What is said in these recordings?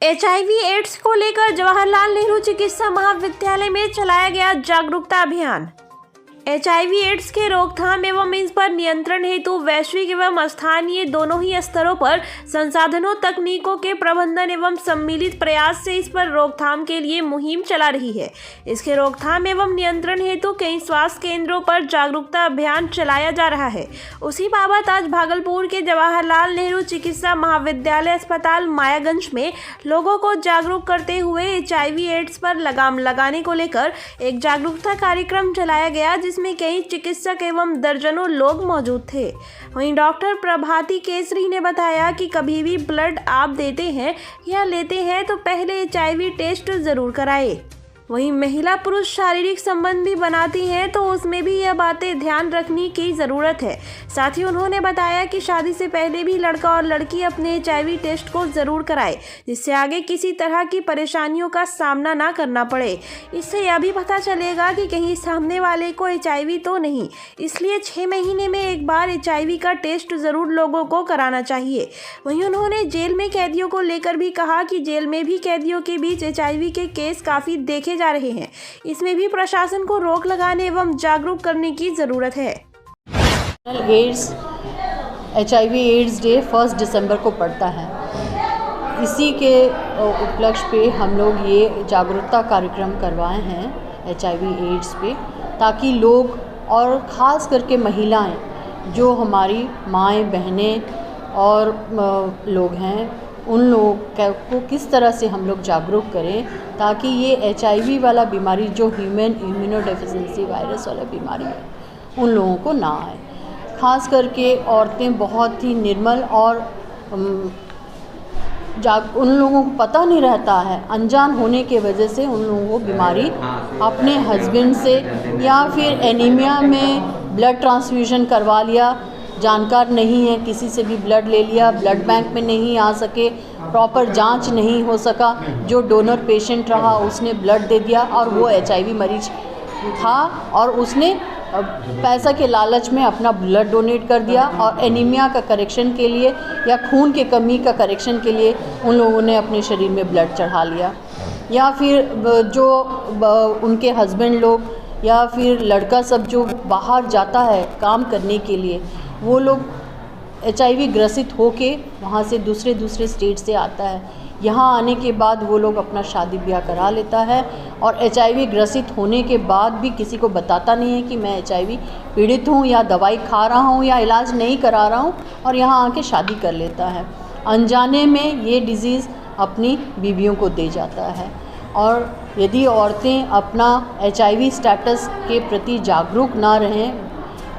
HIV AIDS को लेकर जवाहरलाल नेहरू चिकित्सा महाविद्यालय में चलाया गया जागरूकता अभियान। एचआईवी एड्स के रोकथाम एवं इस पर नियंत्रण हेतु वैश्विक एवं स्थानीय दोनों ही स्तरों पर संसाधनों, तकनीकों के प्रबंधन एवं सम्मिलित प्रयास से इस पर रोकथाम के लिए मुहिम चला रही है। इसके रोकथाम एवं नियंत्रण हेतु कई स्वास्थ्य केंद्रों पर जागरूकता अभियान चलाया जा रहा है। उसी बाबत आज भागलपुर के जवाहरलाल नेहरू चिकित्सा महाविद्यालय अस्पताल मायागंज में लोगों को जागरूक करते हुए एचआईवी एड्स पर लगाम लगाने को लेकर एक जागरूकता कार्यक्रम चलाया गया, जिसमें कई चिकित्सक एवं दर्जनों लोग मौजूद थे। वहीं डॉक्टर प्रभाती केसरी ने बताया कि कभी भी ब्लड आप देते हैं या लेते हैं तो पहले एचआईवी टेस्ट जरूर कराएं। वहीं महिला पुरुष शारीरिक संबंध भी बनाती हैं तो उसमें भी यह बातें ध्यान रखने की ज़रूरत है। साथ ही उन्होंने बताया कि शादी से पहले भी लड़का और लड़की अपने एचआईवी टेस्ट को ज़रूर कराए, जिससे आगे किसी तरह की परेशानियों का सामना ना करना पड़े। इससे यह भी पता चलेगा कि कहीं सामने वाले को एचआईवी तो नहीं, इसलिए 6 महीने में एक बार एचआईवी का टेस्ट ज़रूर लोगों को कराना चाहिए। वहीं उन्होंने जेल में कैदियों को लेकर भी कहा कि जेल में भी कैदियों के बीच एचआईवी के केस काफ़ी देखे जा रहे हैं। इसमें भी प्रशासन को रोक लगाने एवं जागरूक करने की जरूरत है। एड्स एचआईवी एड्स डे 1 दिसंबर को पड़ता है। इसी के उपलक्ष्य पे हम लोग ये जागरूकता कार्यक्रम करवाए हैं एचआईवी एड्स पे, ताकि लोग और ख़ास करके महिलाएं, जो हमारी माएँ बहनें और लोग हैं, उन लोगों को किस तरह से हम लोग जागरूक करें ताकि ये एचआईवी वाला बीमारी, जो ह्यूमन इम्यूनोडेफिशिएंसी वायरस वाला बीमारी है, उन लोगों को ना आए। ख़ास करके औरतें बहुत ही निर्मल और उन लोगों को पता नहीं रहता है, अनजान होने के वजह से उन लोगों को बीमारी अपने हस्बैंड से या फिर एनीमिया में ब्लड ट्रांसफ्यूजन करवा लिया, जानकार नहीं है, किसी से भी ब्लड ले लिया, ब्लड बैंक में नहीं आ सके, प्रॉपर जांच नहीं हो सका, जो डोनर पेशेंट रहा उसने ब्लड दे दिया और वो एचआईवी मरीज था और उसने पैसा के लालच में अपना ब्लड डोनेट कर दिया और एनीमिया का करेक्शन के लिए या खून के कमी का करेक्शन के लिए उन लोगों ने अपने शरीर में ब्लड चढ़ा लिया। या फिर जो उनके हस्बैंड लोग या फिर लड़का सब जो बाहर जाता है काम करने के लिए, वो लोग एचआईवी ग्रसित होके वहाँ से दूसरे स्टेट से आता है। यहाँ आने के बाद वो लोग अपना शादी ब्याह करा लेता है और एचआईवी ग्रसित होने के बाद भी किसी को बताता नहीं है कि मैं एचआईवी पीड़ित हूँ या दवाई खा रहा हूँ या इलाज नहीं करा रहा हूँ, और यहाँ आके शादी कर लेता है। अनजाने में ये डिज़ीज़ अपनी बीवियों को दे जाता है। और यदि औरतें अपना एचआईवी स्टेटस के प्रति जागरूक ना रहें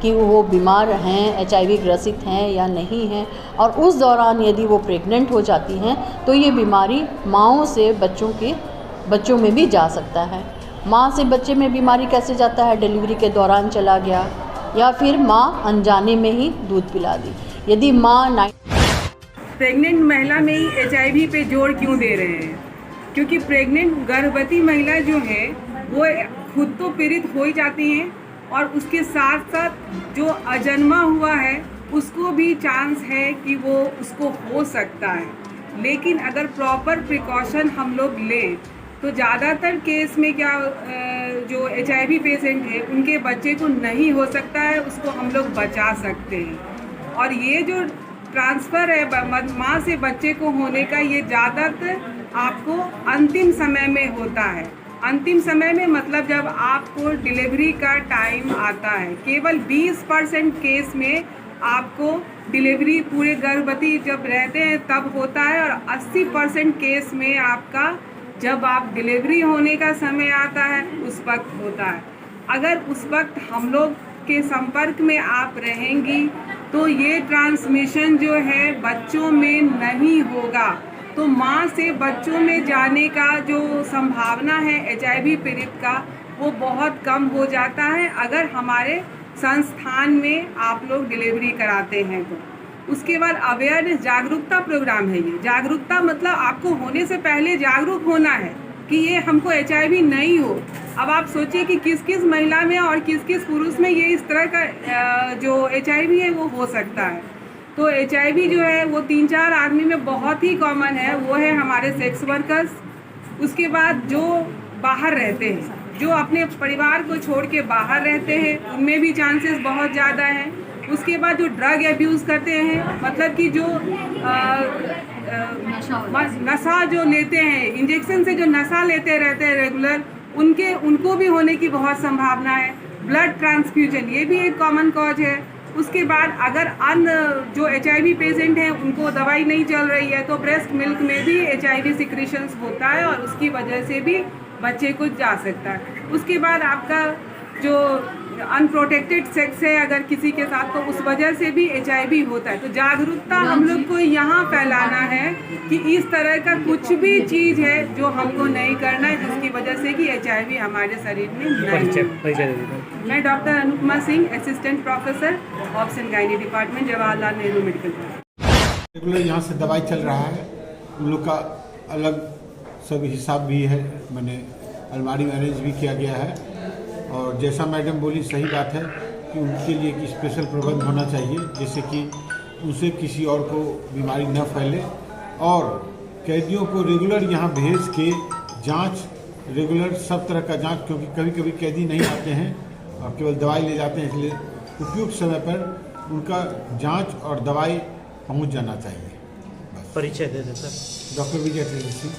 कि वो बीमार हैं, एचआईवी ग्रसित हैं या नहीं हैं, और उस दौरान यदि वो प्रेग्नेंट हो जाती हैं तो ये बीमारी माँओं से बच्चों में भी जा सकता है। माँ से बच्चे में बीमारी कैसे जाता है? डिलीवरी के दौरान चला गया या फिर माँ अनजाने में ही दूध पिला दी। यदि माँ प्रेग्नेंट महिला में ही एचआईवी पे जोर क्यों दे रहे हैं? क्योंकि प्रेग्नेंट गर्भवती महिला जो है वो खुद तो पीड़ित हो ही जाती हैं और उसके साथ साथ जो अजन्मा हुआ है उसको भी चांस है कि वो उसको हो सकता है। लेकिन अगर प्रॉपर प्रिकॉशन हम लोग लें तो ज़्यादातर केस में क्या जो एचआईवी पेशेंट है उनके बच्चे को नहीं हो सकता है, उसको हम लोग बचा सकते हैं। और ये जो ट्रांसफ़र है माँ से बच्चे को होने का, ये ज़्यादातर आपको अंतिम समय में होता है। अंतिम समय में मतलब जब आपको डिलीवरी का टाइम आता है। केवल 20% केस में आपको डिलीवरी पूरे गर्भवती जब रहते हैं तब होता है, और 80% केस में आपका जब आप डिलीवरी होने का समय आता है उस वक्त होता है। अगर उस वक्त हम लोग के संपर्क में आप रहेंगी तो ये ट्रांसमिशन जो है बच्चों में नहीं होगा। तो माँ से बच्चों में जाने का जो संभावना है एचआईवी पीड़ित का, वो बहुत कम हो जाता है अगर हमारे संस्थान में आप लोग डिलीवरी कराते हैं तो। उसके बाद अवेयरनेस जागरूकता प्रोग्राम है। ये जागरूकता मतलब आपको होने से पहले जागरूक होना है कि ये हमको एचआईवी नहीं हो। अब आप सोचिए कि किस किस महिला में और किस किस पुरुष में ये इस तरह का जो एचआईवी है वो हो सकता है। तो HIV जो है वो 3-4 आदमी में बहुत ही कॉमन है। वो है हमारे सेक्स वर्कर्स, उसके बाद जो बाहर रहते हैं, जो अपने परिवार को छोड़ के बाहर रहते हैं, उनमें भी चांसेस बहुत ज़्यादा हैं। उसके बाद जो ड्रग एब्यूज़ करते हैं, मतलब कि जो नशा जो लेते हैं, इंजेक्शन से जो नशा लेते रहते हैं रेगुलर, उनको भी होने की बहुत संभावना है। ब्लड ट्रांसफ्यूजन ये भी एक कॉमन कॉज है। उसके बाद अगर जो HIV पेशेंट हैं उनको दवाई नहीं चल रही है तो ब्रेस्ट मिल्क में भी HIV सिक्रीशंस होता है और उसकी वजह से भी बच्चे को जा सकता है। उसके बाद आपका जो अनप्रोटेक्टेड सेक्स है अगर किसी के साथ, तो उस वजह से भी HIV होता है। तो जागरूकता हम लोग को यहाँ फैलाना है कि इस तरह का कुछ भी चीज़ है जो हमको नहीं करना है, जिसकी वजह से कि HIV हमारे शरीर में नहीं। मैं doctor Anupama Singh, assistant professor obs and gynae department, Jawaharlal Nehru medical college. Regular यहाँ से दवाई चल रहा है, उन लोग का अलग सब हिसाब भी है, मैंने अलमारी में अरेंज भी किया गया है। और जैसा मैडम बोली सही बात है कि उनके लिए एक स्पेशल प्रबंध होना चाहिए, जिससे कि उनसे किसी और को बीमारी न फैले। और कैदियों को रेगुलर यहाँ भेज के जांच, रेगुलर सब तरह का जांच, क्योंकि कभी कभी कैदी नहीं आते हैं और केवल दवाई ले जाते हैं, इसलिए उपयुक्त समय पर उनका जांच और दवाई पहुँच जाना चाहिए। परिचय दे दें सर। डॉक्टर विजय सिंह।